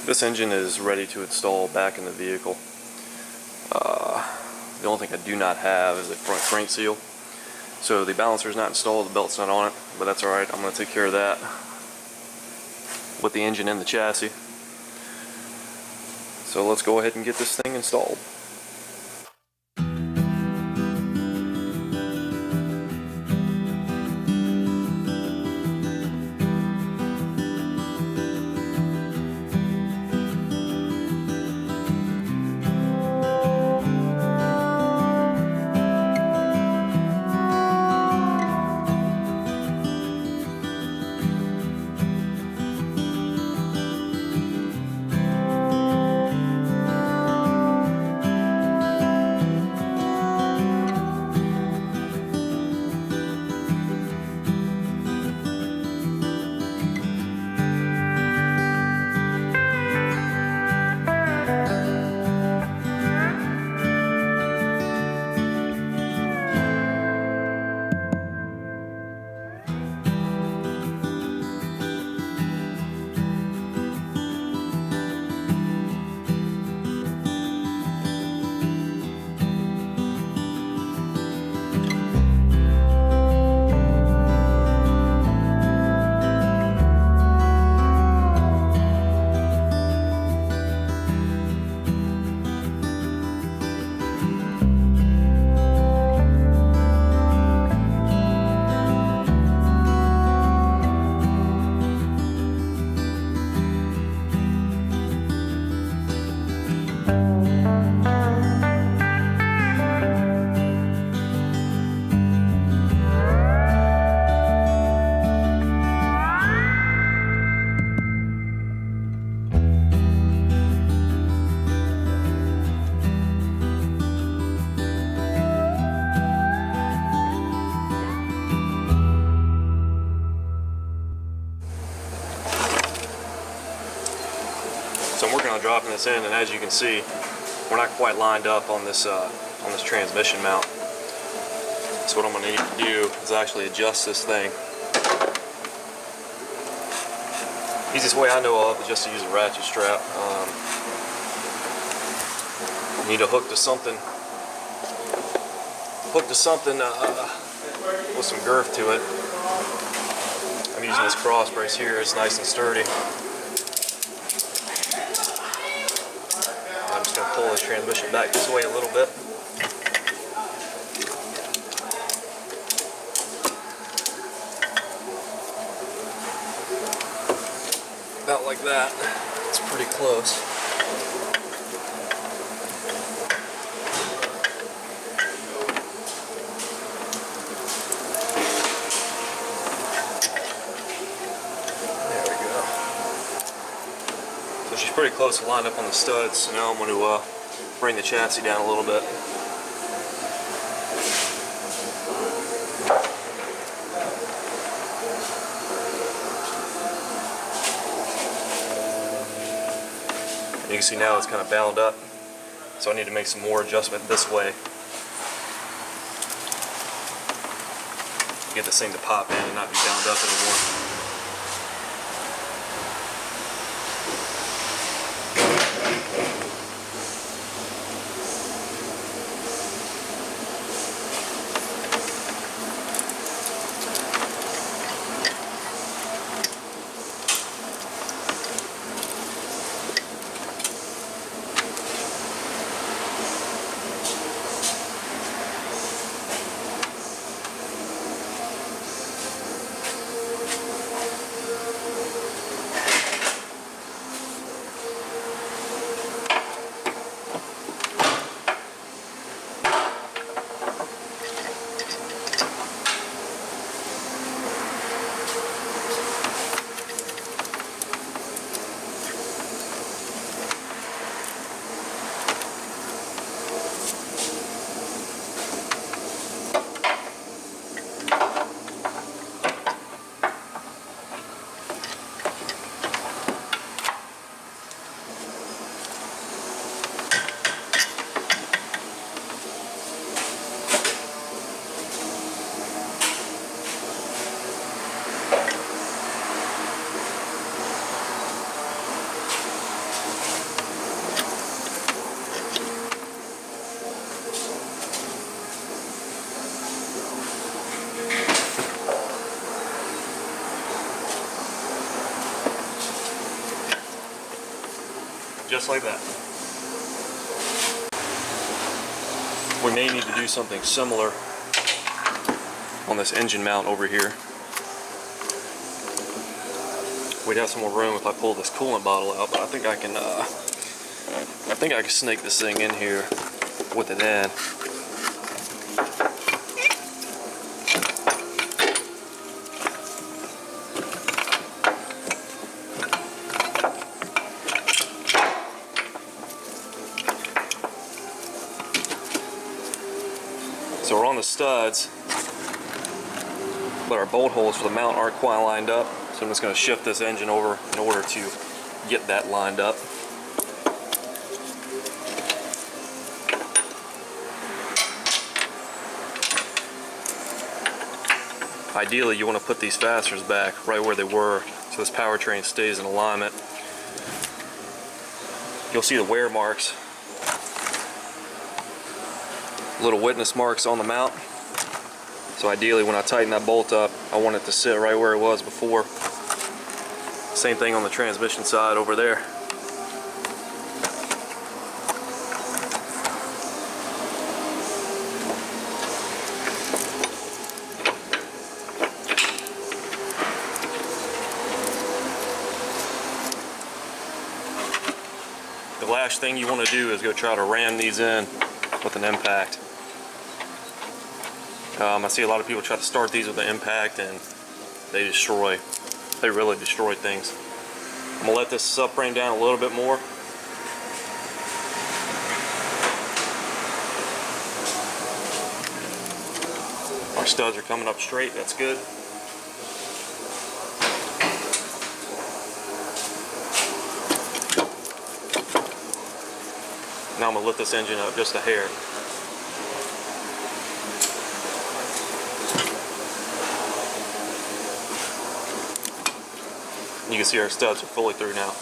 This engine is ready to install back in the vehicle. The only thing I do not have is a front crank seal. So the balancer is not installed, the belt's not on it, but that's alright. I'm going to take care of that with the engine and the chassis. So let's go ahead and get this thing installed. So I'm working on dropping this in, and as you can see, we're not quite lined up on this transmission mount. So what I'm going to need to do is actually adjust this thing. Easiest way I know of is just to use a ratchet strap. You need to hook to something with some girth to it. I'm using this cross brace here. It's nice and sturdy. I'm just going to pull this transmission back this way a little bit. About like that. It's pretty close. There we go. So she's pretty close to line up on the studs, so now I'm going to bring the chassis down a little bit. You can see now it's kind of bound up, so I need to make some more adjustment this way. Get this thing to pop in and not be bound up anymore. just like that. We may need to do something similar on this engine mount over here. We'd have some more room if I pull this coolant bottle out, but I think I can snake this thing in here with it in. So we're on the studs, but our bolt holes for the mount aren't quite lined up. So I'm just going to shift this engine over in order to get that lined up. Ideally, you want to put these fasteners back right where they were so this powertrain stays in alignment. You'll see the wear marks, little witness marks on the mount. So ideally, when I tighten that bolt up, I want it to sit right where it was before. Same thing on the transmission side over there. The last thing you want to do is go try to ram these in with an impact. I see a lot of people try to start these with an impact and they really destroy things. I'm gonna let this subframe down a little bit more. Our studs are coming up straight, that's good. Now I'm gonna lift this engine up just a hair. You can see our studs are fully through now.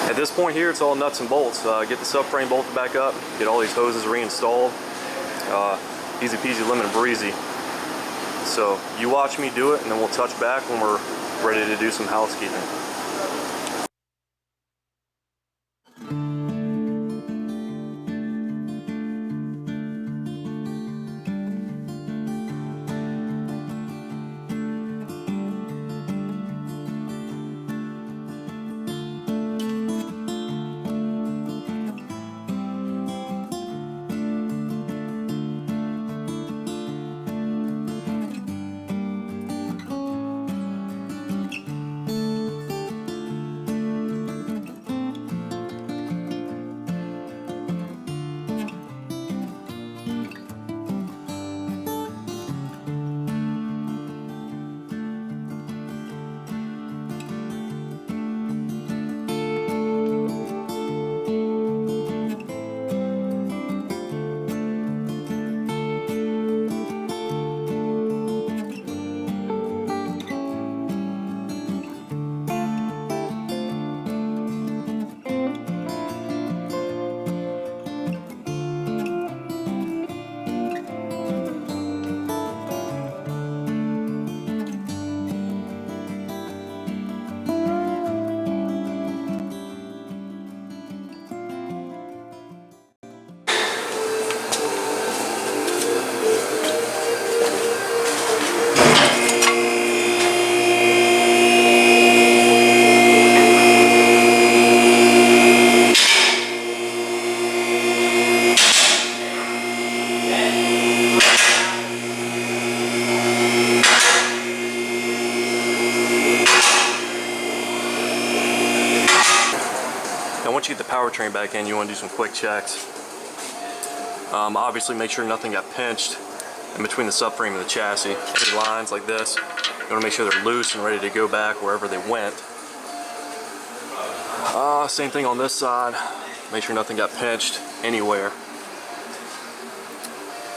At this point here, it's all nuts and bolts. Get the subframe bolted back up, get all these hoses reinstalled. Easy peasy lemon breezy. So you watch me do it, and then we'll touch back when we're ready to do some housekeeping. once you get the powertrain back in, you want to do some quick checks. Obviously make sure nothing got pinched in between the subframe and the chassis. Any lines like this, you want to make sure they're loose and ready to go back wherever they went. Same thing on this side. Make sure nothing got pinched anywhere.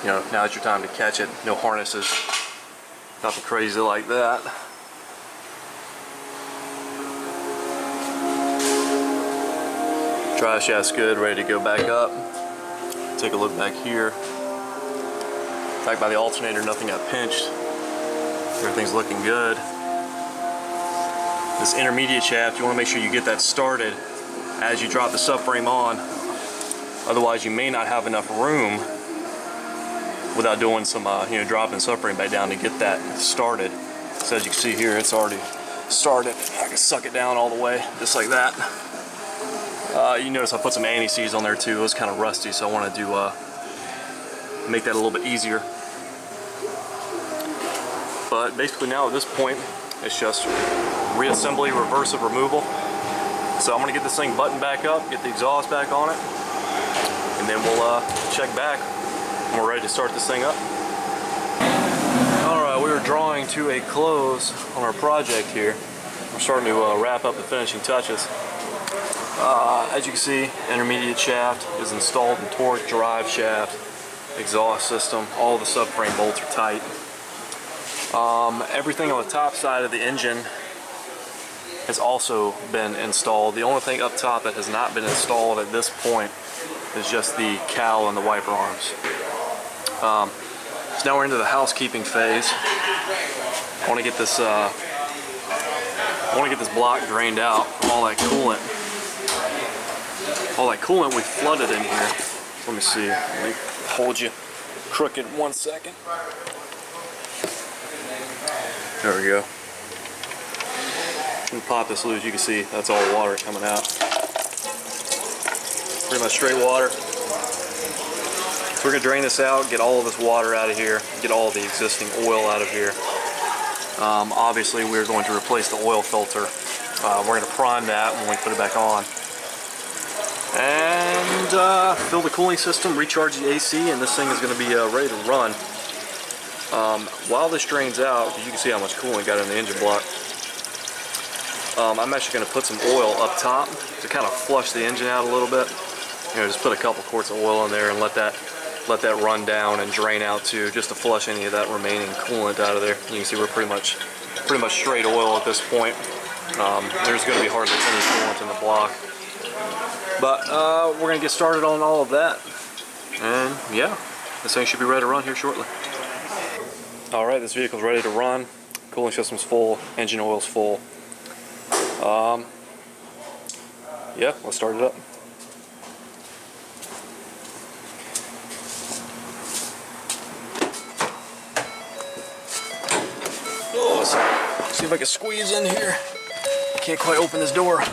You know, now's your time to catch it. No harnesses, nothing crazy like that. Drive shaft's good, ready to go back up. Take a look back here. Back by the alternator, nothing got pinched. Everything's looking good. This intermediate shaft, you want to make sure you get that started as you drop the subframe on. Otherwise, you may not have enough room without doing some, you know, dropping the subframe back down to get that started. So as you can see here, it's already started. I can suck it down all the way, just like that. You notice I put some anti-seize on there too. It was kind of rusty, so I wanted to make that a little bit easier. But basically now at this point, it's just reassembly, reversive removal. So I'm going to get this thing buttoned back up, get the exhaust back on it, and then we'll check back when we're ready to start this thing up. Alright, we are drawing to a close on our project here. We're starting to wrap up the finishing touches. As you can see, intermediate shaft is installed in torque, drive shaft, exhaust system, all the subframe bolts are tight. Everything on the top side of the engine has also been installed. The only thing up top that has not been installed at this point is just the cowl and the wiper arms. So now we're into the housekeeping phase. I want to get this block drained out from all that coolant. All that coolant we flooded in here. Let me see. Let me hold you crooked 1 second. There we go. Let me pop this loose. You can see that's all water coming out. Pretty much straight water. So we're going to drain this out, get all of this water out of here, get all of the existing oil out of here. Obviously we're going to replace the oil filter. We're going to prime that when we put it back on. And fill the cooling system, recharge the AC, and this thing is going to be ready to run. While this drains out, because you can see how much cooling got in the engine block, I'm actually going to put some oil up top to kind of flush the engine out a little bit. You know, just put a couple quarts of oil in there and let that run down and drain out too, just to flush any of that remaining coolant out of there. You can see we're pretty much straight oil at this point. There's going to be hardly any coolant in the block. But we're going to get started on all of that. And yeah, this thing should be ready to run here shortly. Alright, this vehicle's ready to run. Cooling system's full, engine oil's full. Yeah, let's start it up. Oh, let's see if I can squeeze in here. Can't quite open this door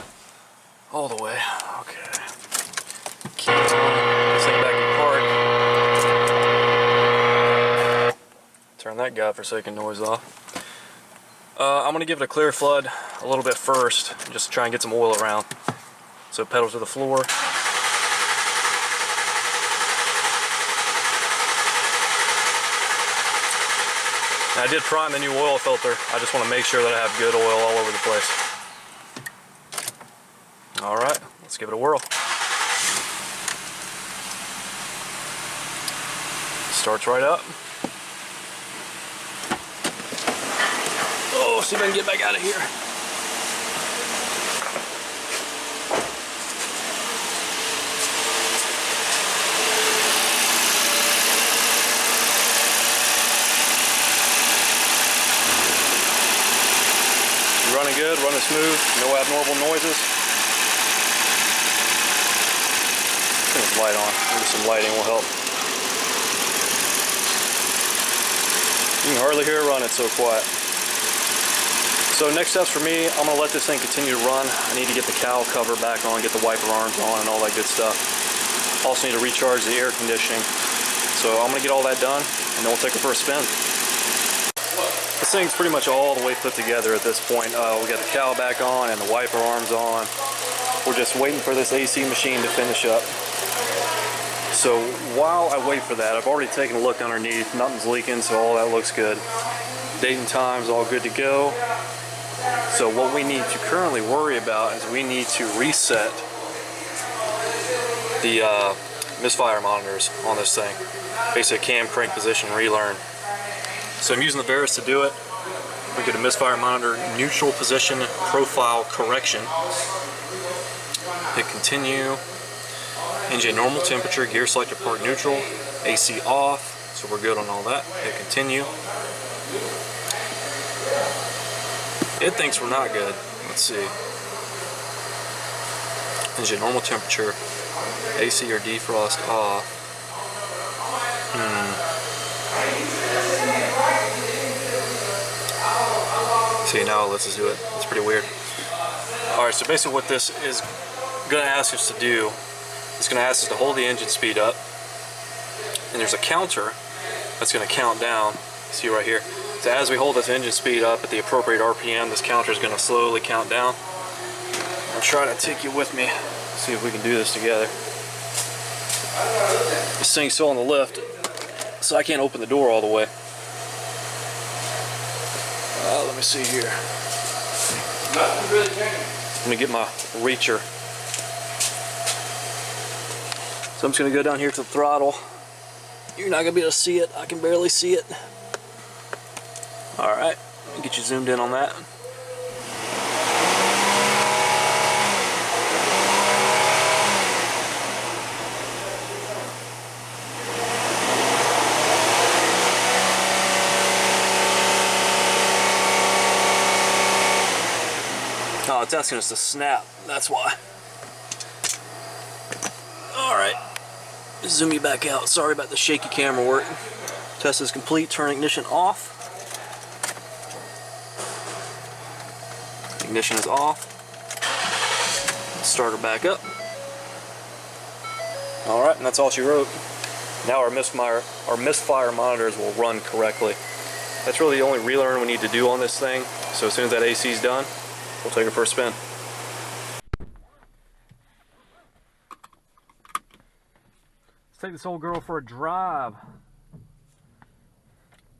all the way. Okay. Keys on. This thing back apart. Turn that godforsaken noise off. I'm going to give it a clear flood a little bit first, just to try and get some oil around. So pedal to the floor. Now, I did prime the new oil filter. I just want to make sure that I have good oil all over the place. Alright, let's give it a whirl. Starts right up. Oh, see if I can get back out of here. Running good, running smooth, no abnormal noises. Turn this light on. Maybe some lighting will help. You can hardly hear it run, it's so quiet. So next steps for me, I'm going to let this thing continue to run. I need to get the cowl cover back on, get the wiper arms on and all that good stuff. Also need to recharge the air conditioning. So I'm going to get all that done and then we'll take it for a spin. This thing's pretty much all the way put together at this point. We got the cowl back on and the wiper arms on. we're just waiting for this AC machine to finish up. So while I wait for that, I've already taken a look underneath. Nothing's leaking, so all that looks good. Date and time's all good to go. So what we need to currently worry about is we need to reset the Misfire monitors on this thing. Basically cam crank position relearn. So I'm using the Taurus to do it. We get a Misfire monitor neutral position profile correction. Hit continue. Engine normal temperature, gear selector part neutral, AC off, so we're good on all that. Hit continue. It thinks we're not good. Let's see. Engine normal temperature, AC or defrost off. See, now let's just do it. It's pretty weird. Alright, so basically what this is going to ask us to do, it's going to ask us to hold the engine speed up, and there's a counter that's going to count down. See right here. So as we hold this engine speed up at the appropriate RPM, this counter is going to slowly count down. I'll try to take you with me, see if we can do this together. This thing's still on the lift, so I can't open the door all the way. Let me see here. Let me get my reacher. So I'm just going to go down here to the throttle. You're not going to be able to see it. I can barely see it. Alright, get you zoomed in on that. Oh, it's asking us to snap. That's why. Alright. Zoom you back out. Sorry about the shaky camera work. Test is complete. Turn ignition off. Ignition is off. Start her back up. Alright, and that's all she wrote. Now our Misfire monitors will run correctly. That's really the only relearn we need to do on this thing. So as soon as that AC is done, we'll take her for a spin. Let's take this old girl for a drive.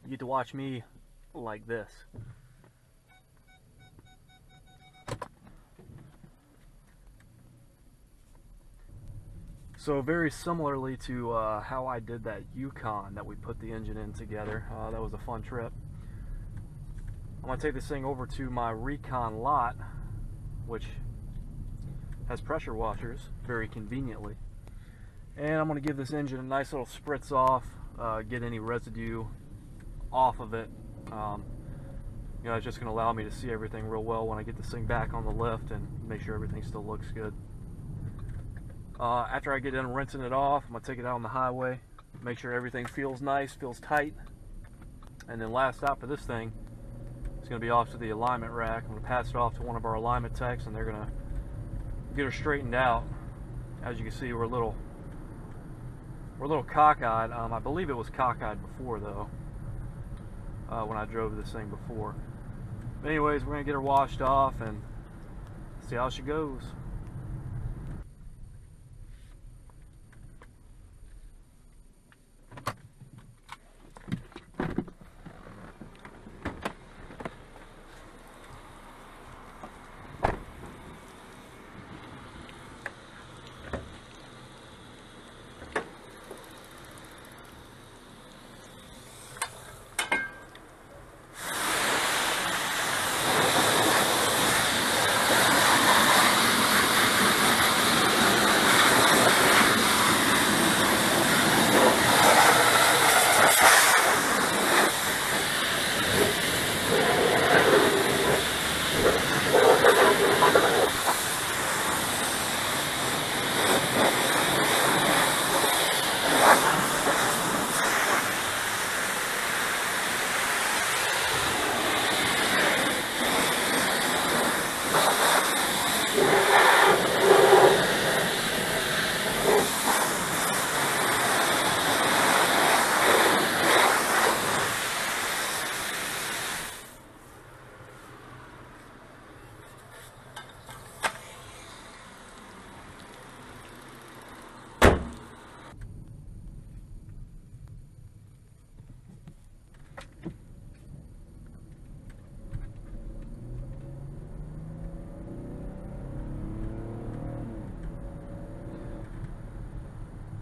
You get to watch me like this. So very similarly to how I did that Yukon that we put the engine in together. That was a fun trip. I'm going to take this thing over to my Recon lot, which has pressure washers very conveniently. And I'm going to give this engine a nice little spritz off, get any residue off of it. You know, it's just going to allow me to see everything real well when I get this thing back on the lift and make sure everything still looks good. After I get done rinsing it off, I'm going to take it out on the highway, make sure everything feels nice, feels tight. And then last stop for this thing, it's going to be off to the alignment rack. I'm going to pass it off to one of our alignment techs, and they're going to get her straightened out. As you can see, we're a little cockeyed. I believe it was cockeyed before though, when I drove this thing before. But anyways, we're going to get her washed off and see how she goes.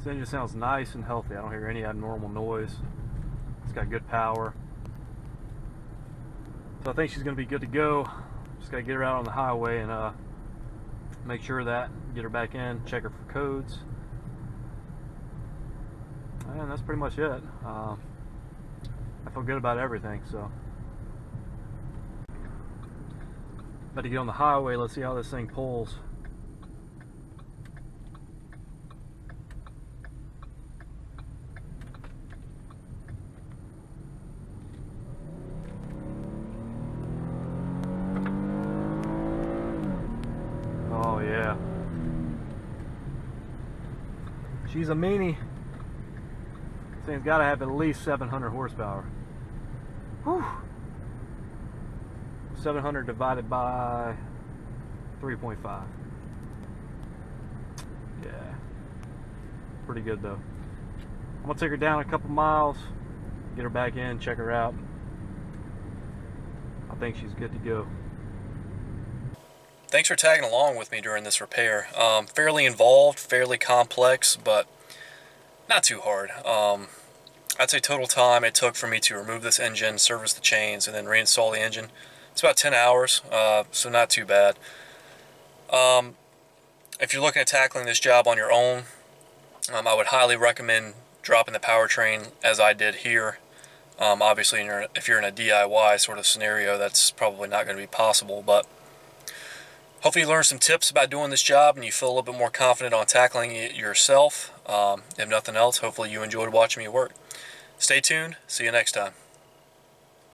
This engine sounds nice and healthy. I don't hear any abnormal noise. It's got good power. So I think she's going to be good to go. Just got to get her out on the highway and make sure that, get her back in, check her for codes. And that's pretty much it. I feel good about everything, so. About to get on the highway, let's see how this thing pulls. Oh yeah. She's a meanie. This thing's got to have at least 700 horsepower. Whew. 700 divided by 3.5. Yeah. Pretty good though. I'm going to take her down a couple miles, get her back in, check her out. I think she's good to go. Thanks for tagging along with me during this repair. Fairly involved, fairly complex, but not too hard. I'd say total time it took for me to remove this engine, service the chains, and then reinstall the engine. It's about 10 hours, so not too bad. If you're looking at tackling this job on your own, I would highly recommend dropping the powertrain as I did here. Obviously, if you're in a DIY sort of scenario, that's probably not going to be possible, but hopefully you learned some tips about doing this job and you feel a little bit more confident on tackling it yourself. If nothing else, hopefully you enjoyed watching me work. Stay tuned. See you next time.